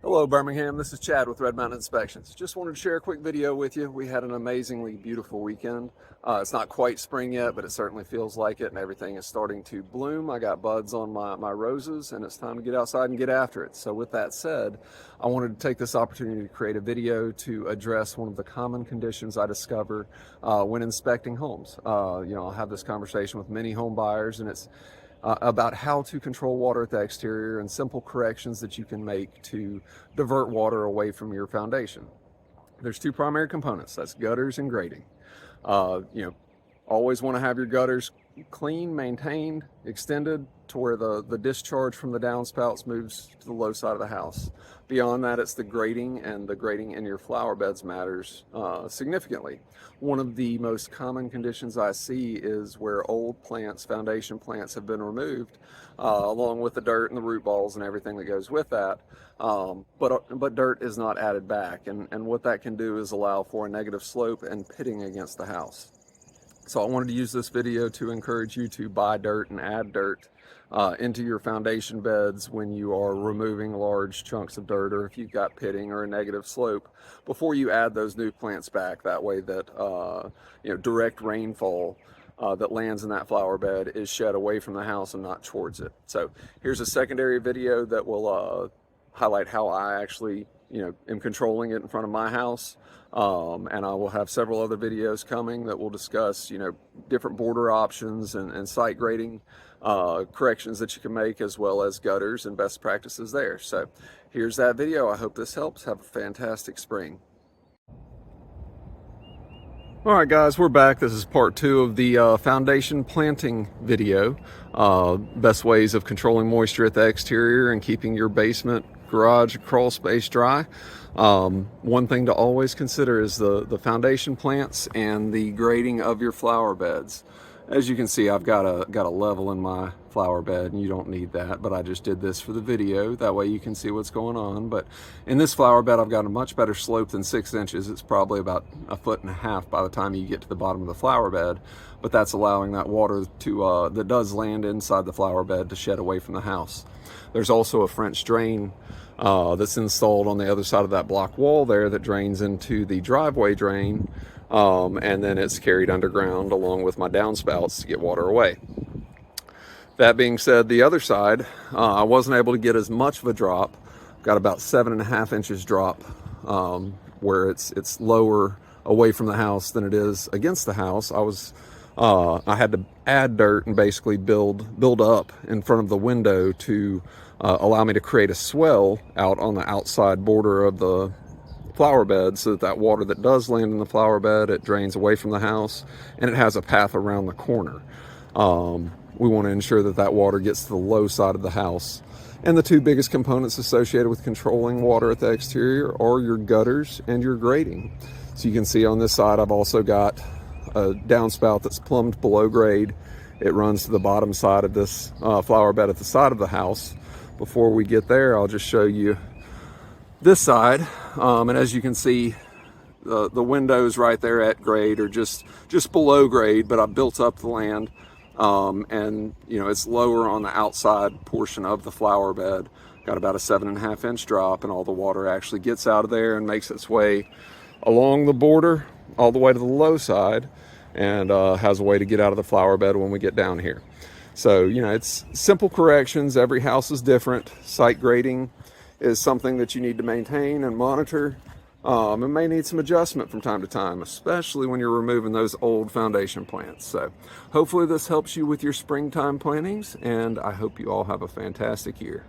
Hello Birmingham, this is Chad with Red Mountain Inspections. Just wanted to share a quick video with you. We had an amazingly beautiful weekend. It's not quite spring yet, but it certainly feels like it, and everything is starting to bloom. I got buds on my roses, and it's time to get outside and get after it. So with that said, I wanted to take this opportunity to create a video to address one of the common conditions I discover when inspecting homes. I'll have this conversation with many home buyers, and it's about how to control water at the exterior and simple corrections that you can make to divert water away from your foundation. There's two primary components, that's gutters and grading. Always want to have your gutters clean, maintained, extended to where the discharge from the downspouts moves to the low side of the house. Beyond that, it's the grading, and the grading in your flower beds matters significantly. One of the most common conditions I see is where old plants, foundation plants, have been removed, along with the dirt and the root balls and everything that goes with that. But dirt is not added back, and what that can do is allow for a negative slope and pitting against the house. So I wanted to use this video to encourage you to buy dirt and add dirt into your foundation beds when you are removing large chunks of dirt, or if you've got pitting or a negative slope, before you add those new plants back. That way that direct rainfall that lands in that flower bed is shed away from the house and not towards it. So here's a secondary video that will highlight how I actually am controlling it in front of my house. And I will have several other videos coming that will discuss, different border options and site grading corrections that you can make, as well as gutters and best practices there. So here's that video. I hope this helps. Have a fantastic spring. All right, guys, we're back. This is part 2 of the foundation planting video. Best ways of controlling moisture at the exterior and keeping your basement, garage, crawl space dry. One thing to always consider is the foundation plants and the grading of your flower beds. As you can see, I've got a level in my flower bed, and you don't need that, but I just did this for the video. That way you can see what's going on. But in this flower bed, I've got a much better slope than 6 inches. It's probably about 1.5 feet by the time you get to the bottom of the flower bed, but that's allowing that water to that does land inside the flower bed to shed away from the house. There's also a French drain that's installed on the other side of that block wall there that drains into the driveway drain, and then it's carried underground along with my downspouts to get water away. That being said, the other side, I wasn't able to get as much of a drop. Got about 7.5 inches drop, where it's lower away from the house than it is against the house. I had to add dirt and basically build up in front of the window to allow me to create a swell out on the outside border of the flower bed, so that water that does land in the flower bed, it drains away from the house, and it has a path around the corner. We want to ensure that water gets to the low side of the house. And the two biggest components associated with controlling water at the exterior are your gutters and your grading. So you can see on this side, I've also got a downspout that's plumbed below grade. It runs to the bottom side of this flower bed at the side of the house. Before we get there, I'll just show you this side. And as you can see, the windows right there at grade are just below grade, but I built up the land. And it's lower on the outside portion of the flower bed. Got about a 7.5 inch drop, and all the water actually gets out of there and makes its way along the border all the way to the low side, and has a way to get out of the flower bed when we get down here. So it's simple corrections. Every house is different. Site grading is something that you need to maintain and monitor. It may need some adjustment from time to time, especially when you're removing those old foundation plants. So hopefully this helps you with your springtime plantings, and I hope you all have a fantastic year.